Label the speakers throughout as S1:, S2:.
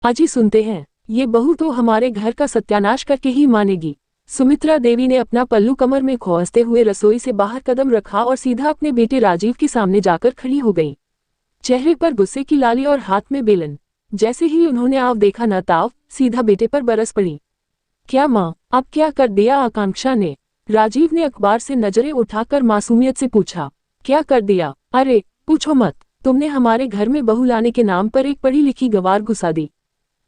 S1: अजी सुनते हैं, ये बहू तो हमारे घर का सत्यानाश करके ही मानेगी। सुमित्रा देवी ने अपना पल्लू कमर में खोसते हुए रसोई से बाहर कदम रखा और सीधा अपने बेटे राजीव के सामने जाकर खड़ी हो गई, चेहरे पर गुस्से की लाली और हाथ में बेलन। जैसे ही उन्होंने आव देखा न ताव, सीधा बेटे पर बरस पड़ी। क्या माँ, अब क्या कर दिया आकांक्षा ने? राजीव ने अखबार से नजरें उठाकर मासूमियत से पूछा। क्या कर दिया? अरे पूछो मत, तुमने हमारे घर में बहू लाने के नाम पर एक पढ़ी लिखी गंवार घुसा दी।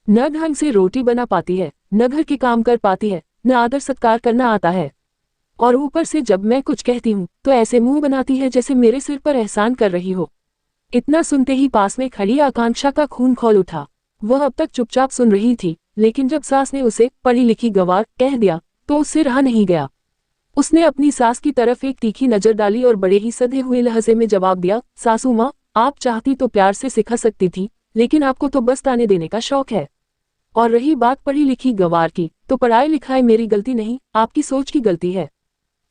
S1: न ढंग से रोटी बना पाती है, न घर के काम कर पाती है, न आदर सत्कार करना आता है, और ऊपर से जब मैं कुछ कहती हूँ तो ऐसे मुंह बनाती है जैसे मेरे सिर पर एहसान कर रही हो। इतना सुनते ही पास में खड़ी आकांक्षा का खून खौल उठा। वह अब तक चुपचाप सुन रही थी, लेकिन जब सास ने उसे पढ़ी लिखी गंवार कह दिया तो उससे रहा नहीं गया। उसने अपनी सास की तरफ एक तीखी नजर डाली और बड़े ही सधे हुए लहजे में जवाब दिया, सासू माँ, आप चाहती तो प्यार से सिखा सकती थी, लेकिन आपको तो बस ताने देने का शौक है। और रही बात पढ़ी लिखी गंवार की, तो पढ़ाई लिखाई मेरी गलती नहीं, आपकी सोच की गलती है।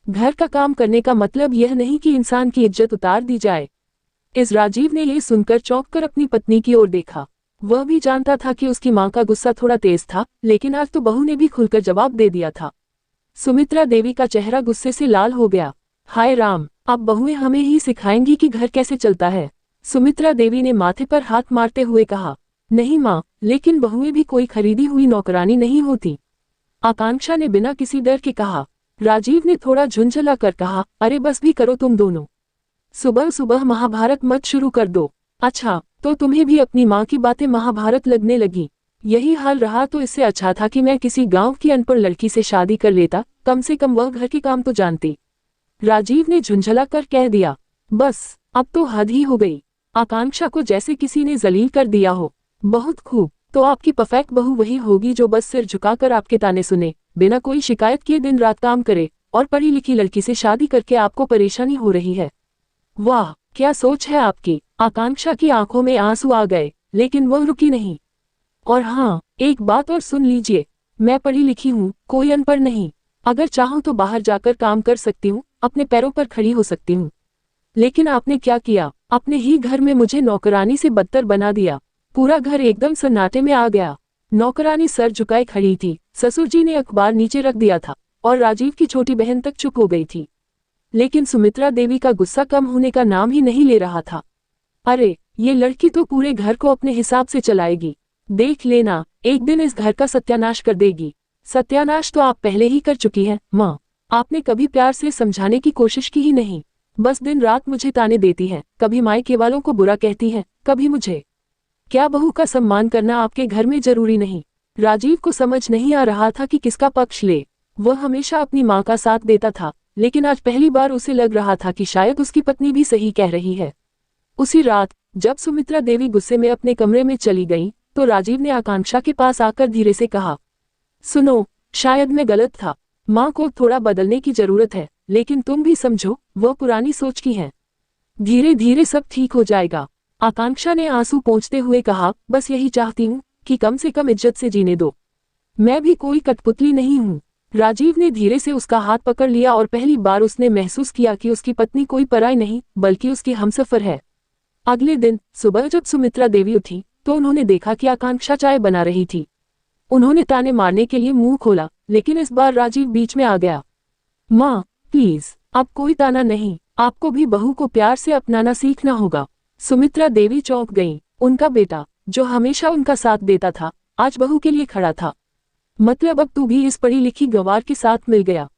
S1: घर का काम करने का मतलब यह नहीं कि इंसान की इज्जत उतार दी जाए। इस राजीव ने यह सुनकर चौंक कर अपनी पत्नी की ओर देखा। वह भी जानता था कि उसकी मां का गुस्सा थोड़ा तेज था, लेकिन आज तो बहू ने भी खुलकर जवाब दे दिया था। सुमित्रा देवी का चेहरा गुस्से से लाल हो गया। हाय राम, अब बहुएं हमें ही सिखाएंगी कि घर कैसे चलता है। सुमित्रा देवी ने माथे पर हाथ मारते हुए कहा। नहीं माँ, लेकिन बहुएं भी कोई खरीदी हुई नौकरानी नहीं होती, आकांक्षा ने बिना किसी डर के कहा। राजीव ने थोड़ा झुंझला कर कहा, अरे बस भी करो तुम दोनों, सुबह सुबह महाभारत मत शुरू कर दो। अच्छा, तो तुम्हें भी अपनी माँ की बातें महाभारत लगने लगी। यही हाल रहा तो इससे अच्छा था कि मैं किसी गांव की अनपढ़ लड़की से शादी कर लेता, कम से कम वह घर के काम तो जानती। राजीव ने झुंझला कर कह दिया। बस, अब तो हद ही हो गई। आकांक्षा को जैसे किसी ने जलील कर दिया हो। बहुत खूब, तो आपकी परफेक्ट बहू वही होगी जो बस सिर झुकाकर आपके ताने सुने, बिना कोई शिकायत किए दिन रात काम करे, और पढ़ी लिखी लड़की से शादी करके आपको परेशानी हो रही है। वाह, क्या सोच है आपकी। आकांक्षा की आंखों में आंसू आ गए, लेकिन वह रुकी नहीं। और हाँ, एक बात और सुन लीजिए, मैं पढ़ी लिखी हूँ, कोई अनपढ़ नहीं। अगर चाहूँ तो बाहर जाकर काम कर सकती हूँ, अपने पैरों पर खड़ी हो सकती हूँ। लेकिन आपने क्या किया, अपने ही घर में मुझे नौकरानी से बदतर बना दिया। पूरा घर एकदम सन्नाटे में आ गया। नौकरानी सर झुकाए खड़ी थी। ससुर जी ने अखबार नीचे रख दिया था और राजीव की छोटी बहन तक चुप हो गई थी, लेकिन सुमित्रा देवी का गुस्सा कम होने का नाम ही नहीं ले रहा था। अरे, ये लड़की तो पूरे घर को अपने हिसाब से चलाएगी। देख लेना, एक दिन इस घर का सत्यानाश कर देगी। सत्यानाश तो आप पहले ही कर चुकी हैं माँ। आपने कभी प्यार से समझाने की कोशिश की ही नहीं, बस दिन रात मुझे ताने देती हैं, कभी मायके वालों को बुरा कहती हैं, कभी मुझे। क्या बहू का सम्मान करना आपके घर में जरूरी नहीं? राजीव को समझ नहीं आ रहा था कि किसका पक्ष ले। वह हमेशा अपनी माँ का साथ देता था, लेकिन आज पहली बार उसे लग रहा था कि शायद उसकी पत्नी भी सही कह रही है। उसी रात जब सुमित्रा देवी गुस्से में अपने कमरे में चली गई, तो राजीव ने आकांक्षा के पास आकर धीरे से कहा, सुनो, शायद मैं गलत था, माँ को थोड़ा बदलने की जरूरत है, लेकिन तुम भी समझो, वह पुरानी सोच की है। धीरे धीरे सब ठीक हो जाएगा। आकांक्षा ने आंसू पोंछते हुए कहा, बस यही चाहती हूँ कि कम से कम इज्जत से जीने दो। मैं भी कोई कठपुतली नहीं हूँ। राजीव ने धीरे से उसका हाथ पकड़ लिया और पहली बार उसने महसूस किया कि उसकी पत्नी कोई पराई नहीं, बल्कि उसकी हमसफर है। अगले दिन सुबह जब सुमित्रा देवी उठी, तो उन्होंने देखा कि आकांक्षा चाय बना रही थी। उन्होंने ताने मारने के लिए मुंह खोला, लेकिन इस बार राजीव बीच में आ गया। माँ, प्लीज, अब कोई ताना नहीं, आपको भी बहू को प्यार से अपनाना सीखना होगा। सुमित्रा देवी चौंक गईं। उनका बेटा, जो हमेशा उनका साथ देता था, आज बहू के लिए खड़ा था। मतलब अब तू भी इस पढ़ी लिखी गंवार के साथ मिल गया?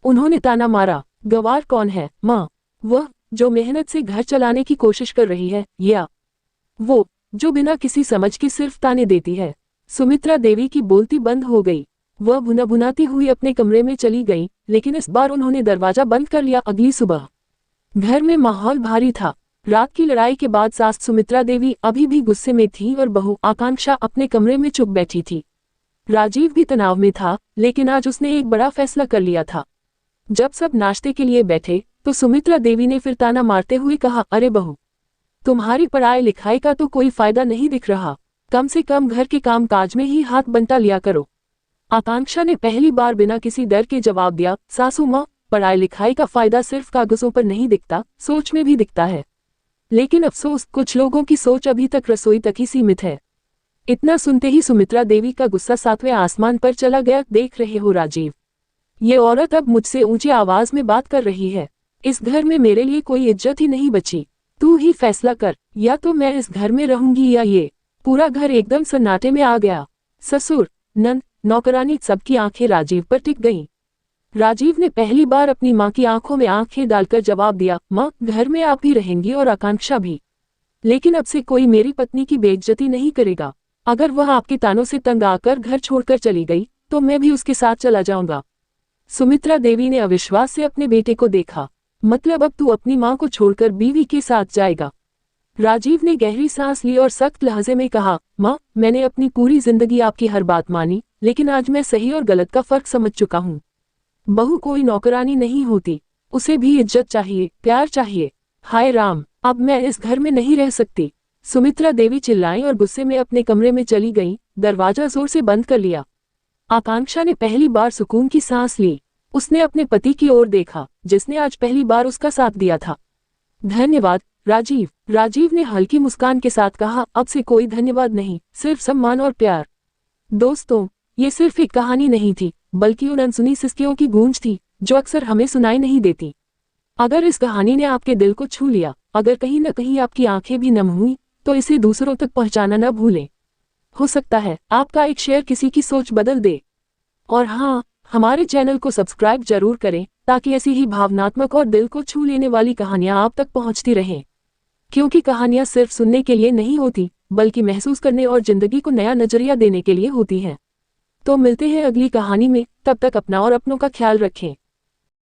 S1: उन्होंने ताना मारा। गंवार कौन है माँ? वह जो मेहनत से घर चलाने की कोशिश कर रही है, या वो जो बिना किसी समझ के सिर्फ ताने देती है? सुमित्रा देवी की बोलती बंद हो गई। वह भुनाभुनाती हुई अपने कमरे में चली गई, लेकिन इस बार उन्होंने दरवाजा बंद कर लिया। अगली सुबह घर में माहौल भारी था। रात की लड़ाई के बाद सास सुमित्रा देवी अभी भी गुस्से में थी और बहू आकांक्षा अपने कमरे में चुप बैठी थी। राजीव भी तनाव में था, लेकिन आज उसने एक बड़ा फैसला कर लिया था। जब सब नाश्ते के लिए बैठे, तो सुमित्रा देवी ने फिर ताना मारते हुए कहा, अरे बहू, तुम्हारी पढ़ाई लिखाई का तो कोई फायदा नहीं दिख रहा, कम से कम घर के काम काज में ही हाथ बंटा लिया करो। आकांक्षा ने पहली बार बिना किसी डर के जवाब दिया, सासू माँ, पढ़ाई लिखाई का फायदा सिर्फ कागजों पर नहीं दिखता, सोच में भी दिखता है। लेकिन अफसोस, कुछ लोगों की सोच अभी तक रसोई तक ही सीमित है। इतना सुनते ही सुमित्रा देवी का गुस्सा 7वें आसमान पर चला गया। देख रहे हो राजीव, ये औरत अब मुझसे ऊंची आवाज में बात कर रही है। इस घर में मेरे लिए कोई इज्जत ही नहीं बची। तू ही फैसला कर, या तो मैं इस घर में रहूंगी या ये। पूरा घर एकदम सन्नाटे में आ गया। ससुर, नंद, नौकरानी, सबकी आंखें राजीव पर टिक गईं। राजीव ने पहली बार अपनी मां की आंखों में आंखें डालकर जवाब दिया, मां, घर में आप भी रहेंगी और आकांक्षा भी, लेकिन अब से कोई मेरी पत्नी की बेइज्जती नहीं करेगा। अगर वह आपके तानों से तंग आकर घर छोड़कर चली गई तो मैं भी उसके साथ चला जाऊंगा। सुमित्रा देवी ने अविश्वास से अपने बेटे को देखा। मतलब अब तू अपनी मां को छोड़कर बीवी के साथ जाएगा? राजीव ने गहरी सांस ली और सख्त लहजे में कहा, मां, मैंने अपनी पूरी जिंदगी आपकी हर बात मानी, लेकिन आज मैं सही और गलत का फर्क समझ चुका हूँ। बहू कोई नौकरानी नहीं होती, उसे भी इज्जत चाहिए, प्यार चाहिए। हाय राम, अब मैं इस घर में नहीं रह सकती। सुमित्रा देवी चिल्लाई और गुस्से में अपने कमरे में चली गई। दरवाजा जोर से बंद कर लिया। आकांक्षा ने पहली बार सुकून की सांस ली। उसने अपने पति की ओर देखा, जिसने आज पहली बार उसका साथ दिया था। धन्यवाद राजीव, राजीव ने हल्की मुस्कान के साथ कहा। अब से कोई धन्यवाद नहीं, सिर्फ सम्मान और प्यार। दोस्तों, ये सिर्फ एक कहानी नहीं थी, बल्कि उन अनसुनी सिसकियों की गूंज थी जो अक्सर हमें सुनाई नहीं देती। अगर इस कहानी ने आपके दिल को छू लिया, अगर कहीं न कहीं आपकी आंखें भी नम हुई, तो इसे दूसरों तक पहुंचाना न भूलें। हो सकता है आपका एक शेयर किसी की सोच बदल दे। और हाँ, हमारे चैनल को सब्सक्राइब जरूर करें, ताकि ऐसी ही भावनात्मक और दिल को छू लेने वाली कहानियां आप तक पहुंचती रहें। क्योंकि कहानियां सिर्फ सुनने के लिए नहीं होती, बल्कि महसूस करने और जिंदगी को नया नजरिया देने के लिए होती हैं। तो मिलते हैं अगली कहानी में, तब तक अपना और अपनों का ख्याल रखें।